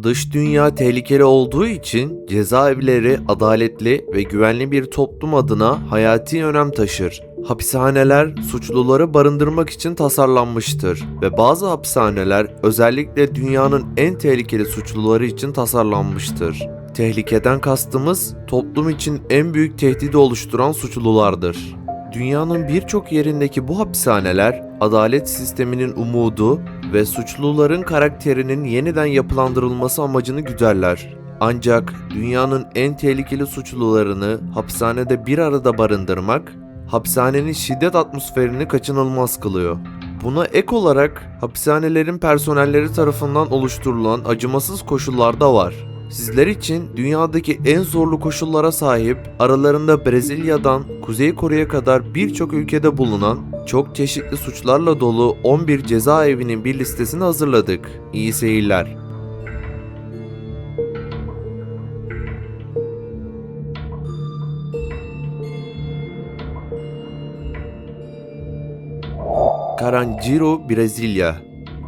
Dış dünya tehlikeli olduğu için cezaevleri adaletli ve güvenli bir toplum adına hayati önem taşır. Hapishaneler suçluları barındırmak için tasarlanmıştır ve bazı hapishaneler özellikle dünyanın en tehlikeli suçluları için tasarlanmıştır. Tehlikeden kastımız toplum için en büyük tehdidi oluşturan suçlulardır. Dünyanın birçok yerindeki bu hapishaneler adalet sisteminin umudu ve suçluların karakterinin yeniden yapılandırılması amacını güderler. Ancak dünyanın en tehlikeli suçlularını hapishanede bir arada barındırmak, hapishanenin şiddet atmosferini kaçınılmaz kılıyor. Buna ek olarak hapishanelerin personelleri tarafından oluşturulan acımasız koşullar da var. Sizler için dünyadaki en zorlu koşullara sahip, aralarında Brezilya'dan Kuzey Kore'ye kadar birçok ülkede bulunan, çok çeşitli suçlarla dolu 11 cezaevinin bir listesini hazırladık. İyi seyirler. Carandiru, Brezilya.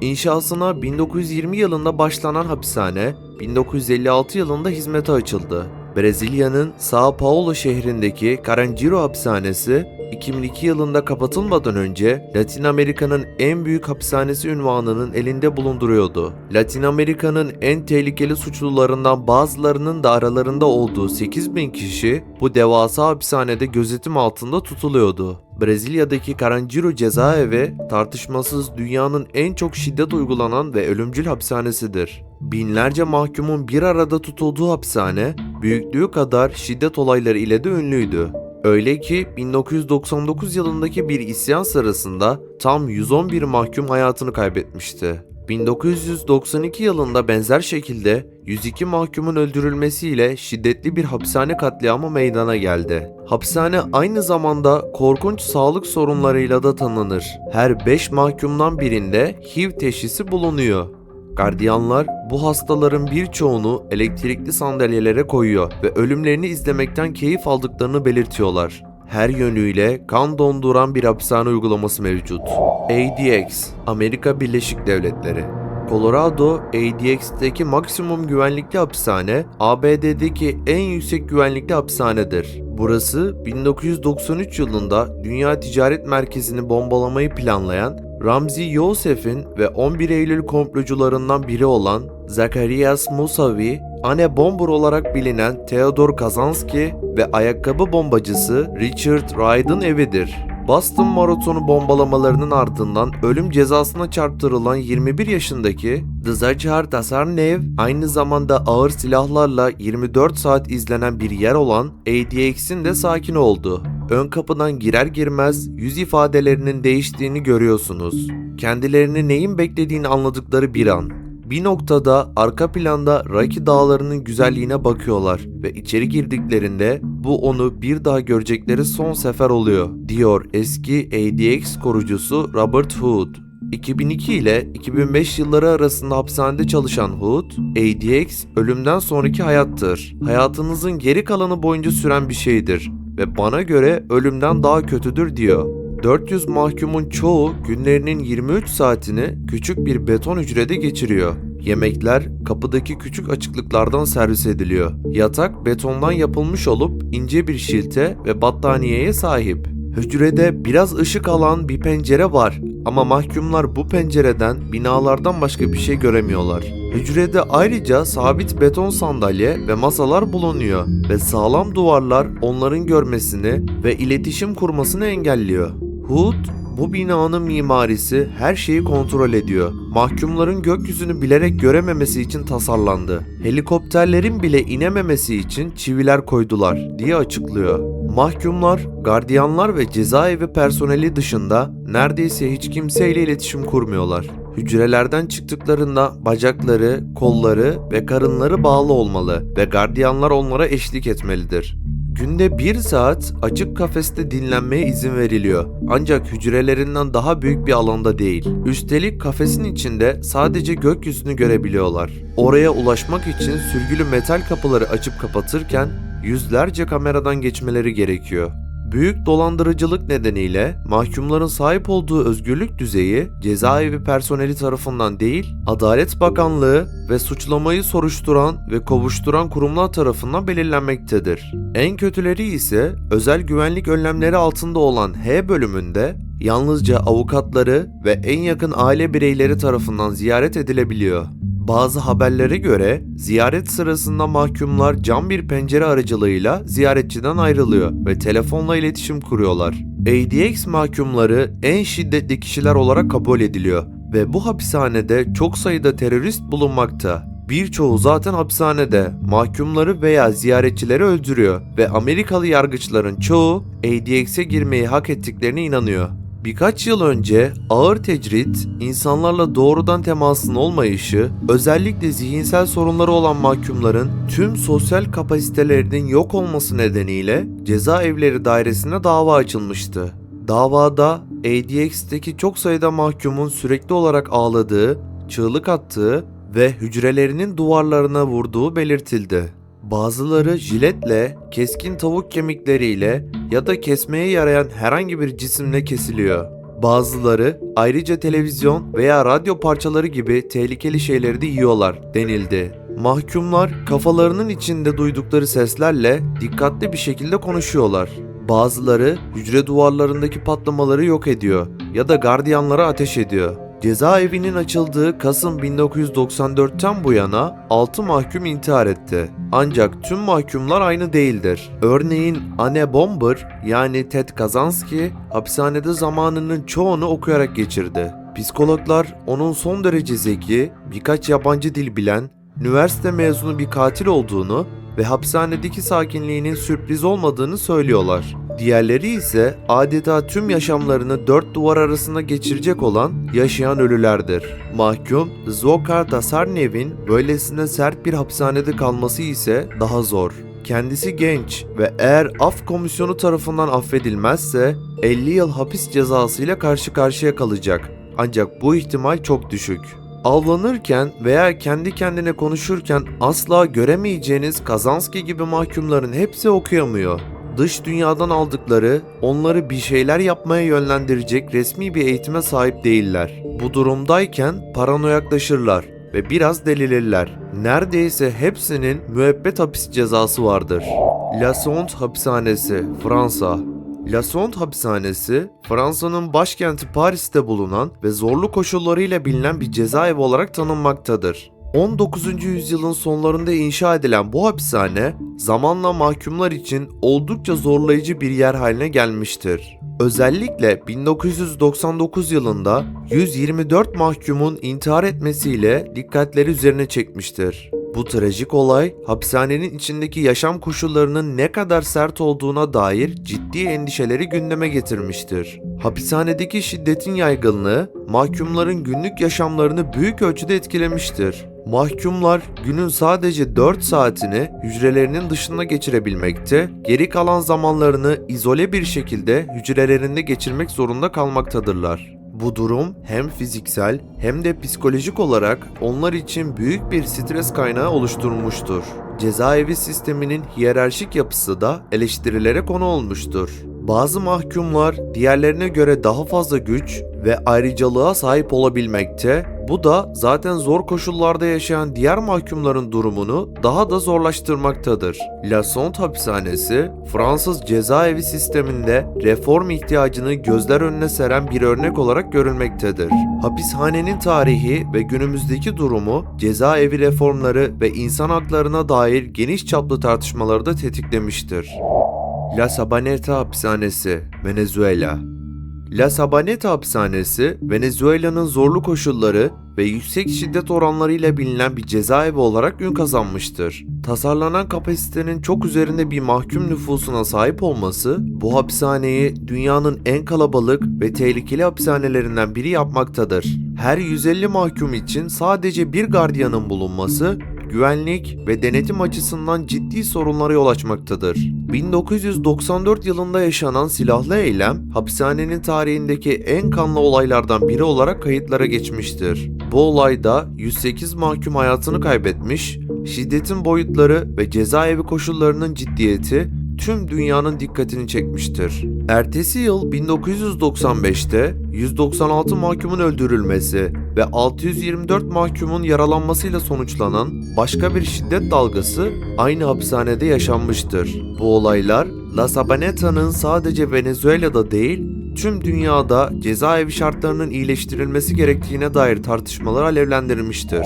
İnşasına 1920 yılında başlanan hapishane, 1956 yılında hizmete açıldı. Brezilya'nın São Paulo şehrindeki Carandiru hapishanesi, 2002 yılında kapatılmadan önce Latin Amerika'nın en büyük hapishanesi unvanının elinde bulunduruyordu. Latin Amerika'nın en tehlikeli suçlularından bazılarının da aralarında olduğu 8.000 kişi bu devasa hapishanede gözetim altında tutuluyordu. Brezilya'daki Carandiru cezaevi tartışmasız dünyanın en çok şiddet uygulanan ve ölümcül hapishanesidir. Binlerce mahkumun bir arada tutulduğu hapishane, büyüklüğü kadar şiddet olayları ile de ünlüydü. Öyle ki 1999 yılındaki bir isyan sırasında tam 111 mahkum hayatını kaybetmişti. 1992 yılında benzer şekilde 102 mahkumun öldürülmesiyle şiddetli bir hapishane katliamı meydana geldi. Hapishane aynı zamanda korkunç sağlık sorunlarıyla da tanınır. Her 5 mahkumdan birinde HIV teşhisi bulunuyor. Gardiyanlar bu hastaların birçoğunu elektrikli sandalyelere koyuyor ve ölümlerini izlemekten keyif aldıklarını belirtiyorlar. Her yönüyle kan donduran bir hapishane uygulaması mevcut. ADX, Amerika Birleşik Devletleri. Colorado, ADX'teki maksimum güvenlikli hapishane, ABD'deki en yüksek güvenlikli hapishanedir. Burası 1993 yılında Dünya Ticaret Merkezi'ni bombalamayı planlayan Ramzi Yousef'in ve 11 Eylül komplocularından biri olan Zacarias Moussaoui, Anne Bomber olarak bilinen Theodore Kaczynski ve ayakkabı bombacısı Richard Wright'ın evidir. Boston Maratonu bombalamalarının ardından ölüm cezasına çarptırılan 21 yaşındaki Dzachar Tsarnaev, aynı zamanda ağır silahlarla 24 saat izlenen bir yer olan ADX'in de sakini oldu. Ön kapıdan girer girmez yüz ifadelerinin değiştiğini görüyorsunuz. Kendilerini neyin beklediğini anladıkları bir an. Bir noktada arka planda Rocky dağlarının güzelliğine bakıyorlar ve içeri girdiklerinde bu onu bir daha görecekleri son sefer oluyor, diyor eski ADX korucusu Robert Hood. 2002 ile 2005 yılları arasında hapishanede çalışan Hood, ADX ölümden sonraki hayattır. Hayatınızın geri kalanı boyunca süren bir şeydir ve bana göre ölümden daha kötüdür diyor. 400 mahkumun çoğu günlerinin 23 saatini küçük bir beton hücrede geçiriyor. Yemekler kapıdaki küçük açıklıklardan servis ediliyor. Yatak betondan yapılmış olup ince bir şilte ve battaniyeye sahip. Hücrede biraz ışık alan bir pencere var ama mahkumlar bu pencereden binalardan başka bir şey göremiyorlar. Hücrede ayrıca sabit beton sandalye ve masalar bulunuyor ve sağlam duvarlar onların görmesini ve iletişim kurmasını engelliyor. Hood, bu binanın mimarisi her şeyi kontrol ediyor. Mahkumların gökyüzünü bilerek görememesi için tasarlandı. Helikopterlerin bile inememesi için çiviler koydular diye açıklıyor. Mahkumlar, gardiyanlar ve cezaevi personeli dışında neredeyse hiç kimseyle iletişim kurmuyorlar. Hücrelerden çıktıklarında bacakları, kolları ve karınları bağlı olmalı ve gardiyanlar onlara eşlik etmelidir. Günde 1 saat açık kafeste dinlenmeye izin veriliyor. Ancak hücrelerinden daha büyük bir alanda değil. Üstelik kafesin içinde sadece gökyüzünü görebiliyorlar. Oraya ulaşmak için sürgülü metal kapıları açıp kapatırken yüzlerce kameradan geçmeleri gerekiyor. Büyük dolandırıcılık nedeniyle mahkumların sahip olduğu özgürlük düzeyi cezaevi personeli tarafından değil, Adalet Bakanlığı ve suçlamayı soruşturan ve kovuşturan kurumlar tarafından belirlenmektedir. En kötüleri ise özel güvenlik önlemleri altında olan H bölümünde yalnızca avukatları ve en yakın aile bireyleri tarafından ziyaret edilebiliyor. Bazı haberlere göre ziyaret sırasında mahkumlar cam bir pencere aracılığıyla ziyaretçiden ayrılıyor ve telefonla iletişim kuruyorlar. ADX mahkumları en şiddetli kişiler olarak kabul ediliyor ve bu hapishanede çok sayıda terörist bulunmakta. Birçoğu zaten hapishanede mahkumları veya ziyaretçileri öldürüyor ve Amerikalı yargıçların çoğu ADX'e girmeyi hak ettiklerine inanıyor. Birkaç yıl önce ağır tecrit, insanlarla doğrudan temasın olmayışı, özellikle zihinsel sorunları olan mahkumların tüm sosyal kapasitelerinin yok olması nedeniyle cezaevleri dairesine dava açılmıştı. Davada ADX'teki çok sayıda mahkumun sürekli olarak ağladığı, çığlık attığı ve hücrelerinin duvarlarına vurduğu belirtildi. Bazıları jiletle, keskin tavuk kemikleriyle ya da kesmeye yarayan herhangi bir cisimle kesiliyor. Bazıları ayrıca televizyon veya radyo parçaları gibi tehlikeli şeyleri de yiyorlar denildi. Mahkumlar kafalarının içinde duydukları seslerle dikkatli bir şekilde konuşuyorlar. Bazıları hücre duvarlarındaki patlamaları yok ediyor ya da gardiyanlara ateş ediyor. Cezaevinin açıldığı Kasım 1994'ten bu yana 6 mahkum intihar etti. Ancak tüm mahkumlar aynı değildir. Örneğin Anne Bomber yani Ted Kaczynski hapishanede zamanının çoğunu okuyarak geçirdi. Psikologlar onun son derece zeki, birkaç yabancı dil bilen, üniversite mezunu bir katil olduğunu ve hapishanedeki sakinliğinin sürpriz olmadığını söylüyorlar. Diğerleri ise adeta tüm yaşamlarını dört duvar arasında geçirecek olan yaşayan ölülerdir. Mahkum Dzhokhar Tsarnaev'in böylesine sert bir hapishanede kalması ise daha zor. Kendisi genç ve eğer af komisyonu tarafından affedilmezse 50 yıl hapis cezasıyla karşı karşıya kalacak. Ancak bu ihtimal çok düşük. Avlanırken veya kendi kendine konuşurken asla göremeyeceğiniz Kaczynski gibi mahkumların hepsi okuyamıyor. Dış dünyadan aldıkları, onları bir şeyler yapmaya yönlendirecek resmi bir eğitime sahip değiller. Bu durumdayken paranoyaklaşırlar ve biraz delilirler. Neredeyse hepsinin müebbet hapis cezası vardır. La Sonde Hapishanesi, Fransa. La Sonde Hapishanesi, Fransa'nın başkenti Paris'te bulunan ve zorlu koşullarıyla bilinen bir cezaevi olarak tanınmaktadır. 19. yüzyılın sonlarında inşa edilen bu hapishane, zamanla mahkumlar için oldukça zorlayıcı bir yer haline gelmiştir. Özellikle 1999 yılında 124 mahkumun intihar etmesiyle dikkatleri üzerine çekmiştir. Bu trajik olay, hapishanenin içindeki yaşam koşullarının ne kadar sert olduğuna dair ciddi endişeleri gündeme getirmiştir. Hapishanedeki şiddetin yaygınlığı, mahkumların günlük yaşamlarını büyük ölçüde etkilemiştir. Mahkumlar günün sadece 4 saatini hücrelerinin dışında geçirebilmekte, geri kalan zamanlarını izole bir şekilde hücrelerinde geçirmek zorunda kalmaktadırlar. Bu durum hem fiziksel hem de psikolojik olarak onlar için büyük bir stres kaynağı oluşturmuştur. Cezaevi sisteminin hiyerarşik yapısı da eleştirilere konu olmuştur. Bazı mahkumlar diğerlerine göre daha fazla güç ve ayrıcalığa sahip olabilmekte, bu da zaten zor koşullarda yaşayan diğer mahkumların durumunu daha da zorlaştırmaktadır. La Sonde Hapishanesi, Fransız cezaevi sisteminde reform ihtiyacını gözler önüne seren bir örnek olarak görülmektedir. Hapishanenin tarihi ve günümüzdeki durumu, cezaevi reformları ve insan haklarına dair geniş çaplı tartışmaları da tetiklemiştir. La Sabaneta Hapishanesi, Venezuela. La Sabaneta Hapishanesi, Venezuela'nın zorlu koşulları ve yüksek şiddet oranlarıyla bilinen bir cezaevi olarak ün kazanmıştır. Tasarlanan kapasitenin çok üzerinde bir mahkum nüfusuna sahip olması, bu hapishaneyi dünyanın en kalabalık ve tehlikeli hapishanelerinden biri yapmaktadır. Her 150 mahkum için sadece bir gardiyanın bulunması, güvenlik ve denetim açısından ciddi sorunlara yol açmaktadır. 1994 yılında yaşanan silahlı eylem, hapishanenin tarihindeki en kanlı olaylardan biri olarak kayıtlara geçmiştir. Bu olayda 108 mahkum hayatını kaybetmiş, şiddetin boyutları ve cezaevi koşullarının ciddiyeti tüm dünyanın dikkatini çekmiştir. Ertesi yıl 1995'te 196 mahkumun öldürülmesi ve 624 mahkumun yaralanmasıyla sonuçlanan başka bir şiddet dalgası aynı hapishanede yaşanmıştır. Bu olaylar La Sabaneta'nın sadece Venezuela'da değil, tüm dünyada cezaevi şartlarının iyileştirilmesi gerektiğine dair tartışmalar alevlendirmiştir.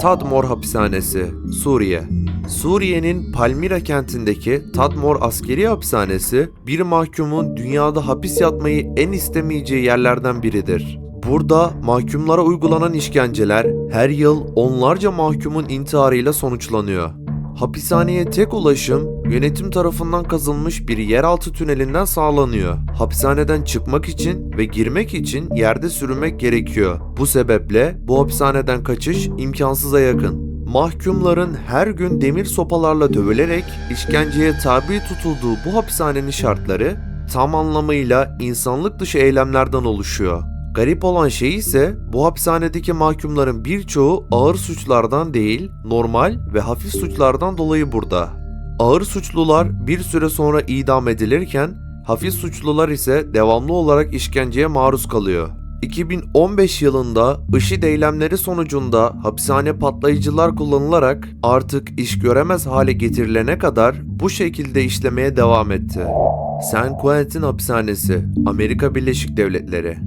Tadmor Hapishanesi, Suriye. Suriye'nin Palmira kentindeki Tadmor Askeri Hapishanesi, bir mahkumun dünyada hapis yatmayı en istemeyeceği yerlerden biridir. Burada mahkumlara uygulanan işkenceler her yıl onlarca mahkumun intiharıyla sonuçlanıyor. Hapishaneye tek ulaşım yönetim tarafından kazılmış bir yeraltı tünelinden sağlanıyor. Hapishaneden çıkmak için ve girmek için yerde sürünmek gerekiyor. Bu sebeple bu hapishaneden kaçış imkansıza yakın. Mahkumların her gün demir sopalarla dövülerek işkenceye tabi tutulduğu bu hapishanenin şartları tam anlamıyla insanlık dışı eylemlerden oluşuyor. Garip olan şey ise bu hapishanedeki mahkumların birçoğu ağır suçlardan değil, normal ve hafif suçlardan dolayı burada. Ağır suçlular bir süre sonra idam edilirken, hafif suçlular ise devamlı olarak işkenceye maruz kalıyor. 2015 yılında IŞİD eylemleri sonucunda hapishane patlayıcılar kullanılarak artık iş göremez hale getirilene kadar bu şekilde işlemeye devam etti. San Quentin Hapishanesi, Amerika Birleşik Devletleri.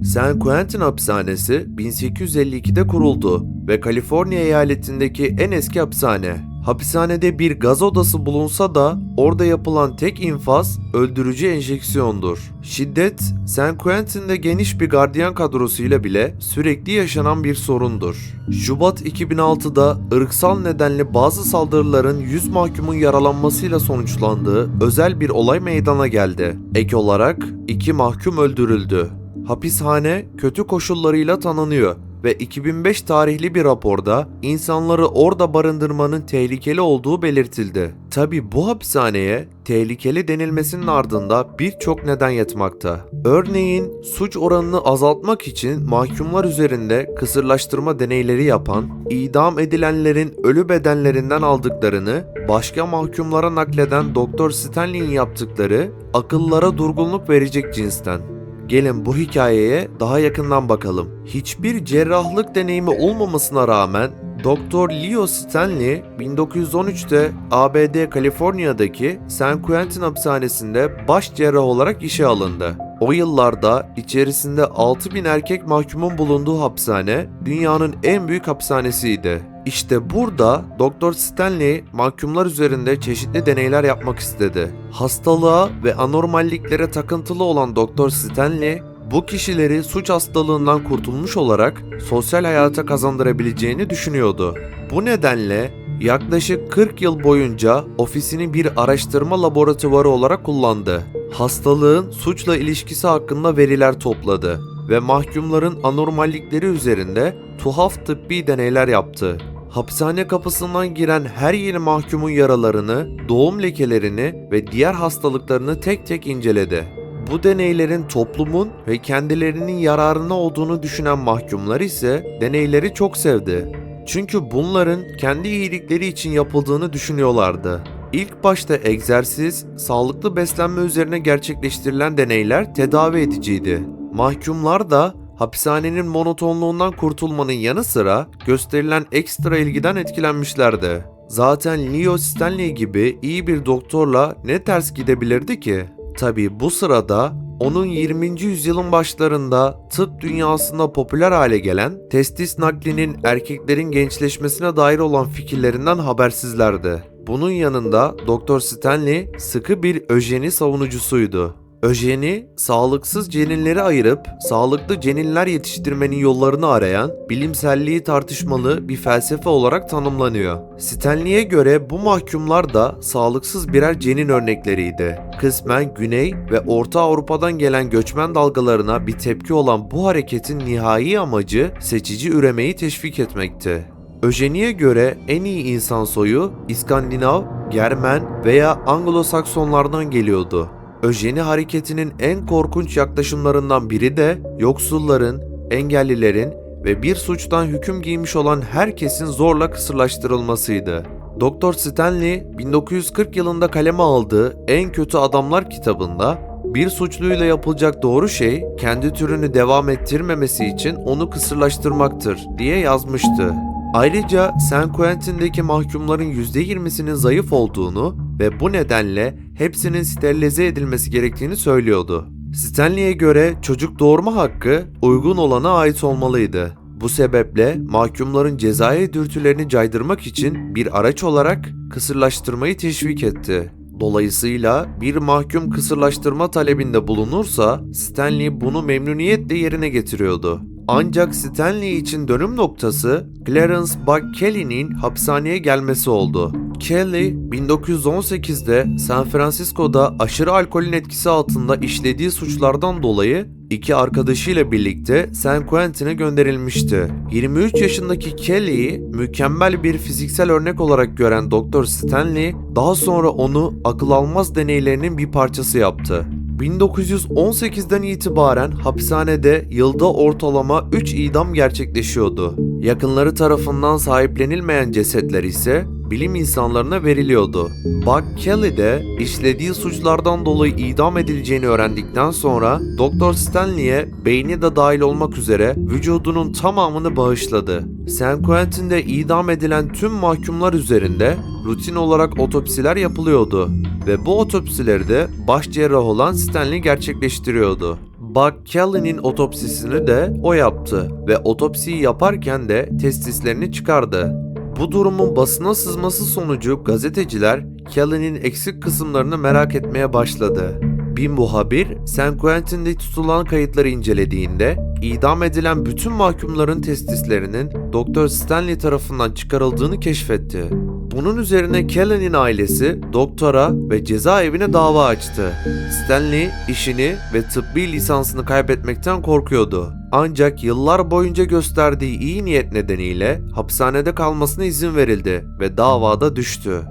San Quentin Hapishanesi 1852'de kuruldu ve Kaliforniya eyaletindeki en eski hapishane. Hapishanede bir gaz odası bulunsa da orada yapılan tek infaz öldürücü enjeksiyondur. Şiddet, San Quentin'de geniş bir gardiyan kadrosuyla bile sürekli yaşanan bir sorundur. Şubat 2006'da ırksal nedenli bazı saldırıların 100 mahkumun yaralanmasıyla sonuçlandığı özel bir olay meydana geldi. Ek olarak 2 mahkum öldürüldü. Hapishane kötü koşullarıyla tanınıyor ve 2005 tarihli bir raporda insanları orada barındırmanın tehlikeli olduğu belirtildi. Tabi bu hapishaneye tehlikeli denilmesinin ardında birçok neden yatmakta. Örneğin suç oranını azaltmak için mahkumlar üzerinde kısırlaştırma deneyleri yapan, idam edilenlerin ölü bedenlerinden aldıklarını başka mahkumlara nakleden Doktor Stanley'in yaptıkları akıllara durgunluk verecek cinsten. Gelin bu hikayeye daha yakından bakalım. Hiçbir cerrahlık deneyimi olmamasına rağmen Dr. Leo Stanley 1913'te ABD Kaliforniya'daki San Quentin hapishanesinde baş cerrah olarak işe alındı. O yıllarda içerisinde 6000 erkek mahkumun bulunduğu hapishane dünyanın en büyük hapishanesiydi. İşte burada Dr. Stanley mahkumlar üzerinde çeşitli deneyler yapmak istedi. Hastalığa ve anormalliklere takıntılı olan Dr. Stanley, bu kişileri suç hastalığından kurtulmuş olarak sosyal hayata kazandırabileceğini düşünüyordu. Bu nedenle yaklaşık 40 yıl boyunca ofisini bir araştırma laboratuvarı olarak kullandı. Hastalığın suçla ilişkisi hakkında veriler topladı ve mahkumların anormallikleri üzerinde tuhaf tıbbi deneyler yaptı. Hapishane kapısından giren her yeni mahkumun yaralarını, doğum lekelerini ve diğer hastalıklarını tek tek inceledi. Bu deneylerin toplumun ve kendilerinin yararına olduğunu düşünen mahkumlar ise deneyleri çok sevdi. Çünkü bunların kendi iyilikleri için yapıldığını düşünüyorlardı. İlk başta egzersiz, sağlıklı beslenme üzerine gerçekleştirilen deneyler tedavi ediciydi. Mahkumlar da hapishanenin monotonluğundan kurtulmanın yanı sıra gösterilen ekstra ilgiden etkilenmişlerdi. Zaten Leo Stanley gibi iyi bir doktorla ne ters gidebilirdi ki? Tabii bu sırada onun 20. yüzyılın başlarında tıp dünyasında popüler hale gelen testis naklinin erkeklerin gençleşmesine dair olan fikirlerinden habersizlerdi. Bunun yanında Dr. Stanley sıkı bir öjeni savunucusuydu. Öjeni, sağlıksız ceninleri ayırıp sağlıklı ceninler yetiştirmenin yollarını arayan, bilimselliği tartışmalı bir felsefe olarak tanımlanıyor. Stanley'e göre bu mahkumlar da sağlıksız birer cenin örnekleriydi. Kısmen Güney ve Orta Avrupa'dan gelen göçmen dalgalarına bir tepki olan bu hareketin nihai amacı seçici üremeyi teşvik etmekti. Öjeni'ye göre en iyi insan soyu İskandinav, Germen veya Anglo-Saksonlardan geliyordu. Öjeni hareketinin en korkunç yaklaşımlarından biri de yoksulların, engellilerin ve bir suçtan hüküm giymiş olan herkesin zorla kısırlaştırılmasıydı. Doktor Stanley 1940 yılında kaleme aldığı En Kötü Adamlar kitabında bir suçluyla yapılacak doğru şey kendi türünü devam ettirmemesi için onu kısırlaştırmaktır diye yazmıştı. Ayrıca San Quentin'deki mahkumların %20'sinin zayıf olduğunu ve bu nedenle hepsinin sterilize edilmesi gerektiğini söylüyordu. Stanley'e göre çocuk doğurma hakkı uygun olana ait olmalıydı. Bu sebeple mahkumların cezai dürtülerini caydırmak için bir araç olarak kısırlaştırmayı teşvik etti. Dolayısıyla bir mahkum kısırlaştırma talebinde bulunursa Stanley bunu memnuniyetle yerine getiriyordu. Ancak Stanley için dönüm noktası Clarence Buck Kelly'nin hapishaneye gelmesi oldu. Kelly 1918'de San Francisco'da aşırı alkolün etkisi altında işlediği suçlardan dolayı iki arkadaşıyla birlikte San Quentin'e gönderilmişti. 23 yaşındaki Kelly'yi mükemmel bir fiziksel örnek olarak gören Doktor Stanley daha sonra onu akıl almaz deneylerinin bir parçası yaptı. 1918'den itibaren hapishanede yılda ortalama 3 idam gerçekleşiyordu. Yakınları tarafından sahiplenilmeyen cesetler ise bilim insanlarına veriliyordu. Buck Kelly de işlediği suçlardan dolayı idam edileceğini öğrendikten sonra Doktor Stanley'e beyni de dahil olmak üzere vücudunun tamamını bağışladı. San Quentin'de idam edilen tüm mahkumlar üzerinde rutin olarak otopsiler yapılıyordu ve bu otopsileri de baş cerrah olan Stanley gerçekleştiriyordu. Buck Kelly'nin otopsisini de o yaptı ve otopsiyi yaparken de testislerini çıkardı. Bu durumun basına sızması sonucu gazeteciler Kelly'nin eksik kısımlarını merak etmeye başladı. Bir muhabir San Quentin'de tutulan kayıtları incelediğinde idam edilen bütün mahkumların testislerinin Doktor Stanley tarafından çıkarıldığını keşfetti. Bunun üzerine Kelly'nin ailesi doktora ve cezaevine dava açtı. Stanley işini ve tıbbi lisansını kaybetmekten korkuyordu. Ancak yıllar boyunca gösterdiği iyi niyet nedeniyle hapishanede kalmasına izin verildi ve davada düştü.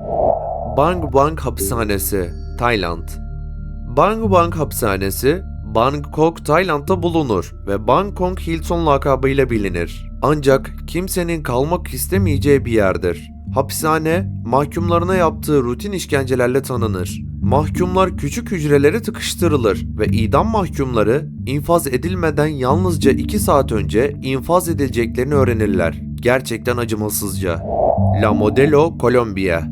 Bang Bang Hapishanesi, Tayland. Bang Bang Hapishanesi, Bangkok, Tayland'da bulunur ve Bangkok Hilton lakabıyla bilinir. Ancak kimsenin kalmak istemeyeceği bir yerdir. Hapishane, mahkumlarına yaptığı rutin işkencelerle tanınır. Mahkumlar küçük hücrelere tıkıştırılır ve idam mahkumları infaz edilmeden yalnızca 2 saat önce infaz edileceklerini öğrenirler. Gerçekten acımasızca. La Modelo, Kolombiya.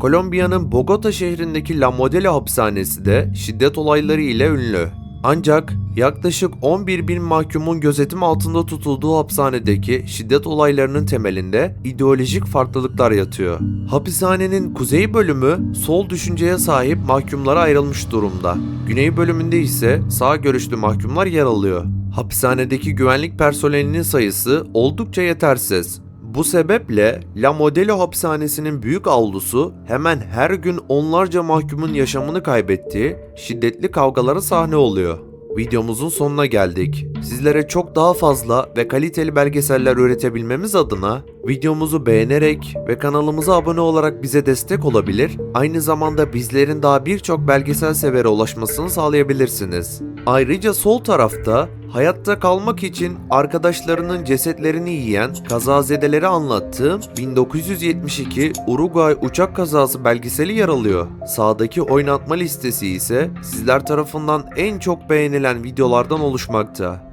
Kolombiya'nın Bogota şehrindeki La Modelo hapishanesi de şiddet olayları ile ünlü. Ancak yaklaşık 11.000 mahkumun gözetim altında tutulduğu hapishanedeki şiddet olaylarının temelinde ideolojik farklılıklar yatıyor. Hapishanenin kuzey bölümü sol düşünceye sahip mahkumlara ayrılmış durumda. Güney bölümünde ise sağ görüşlü mahkumlar yer alıyor. Hapishanedeki güvenlik personelinin sayısı oldukça yetersiz. Bu sebeple La Modelo hapishanesinin büyük avlusu hemen her gün onlarca mahkumun yaşamını kaybettiği şiddetli kavgalara sahne oluyor. Videomuzun sonuna geldik. Sizlere çok daha fazla ve kaliteli belgeseller üretebilmemiz adına videomuzu beğenerek ve kanalımıza abone olarak bize destek olabilir, aynı zamanda bizlerin daha birçok belgesel severe ulaşmasını sağlayabilirsiniz. Ayrıca sol tarafta hayatta kalmak için arkadaşlarının cesetlerini yiyen kazazedeleri anlattığım 1972 Uruguay uçak kazası belgeseli yer alıyor. Sağdaki oynatma listesi ise sizler tarafından en çok beğenilen videolardan oluşmakta.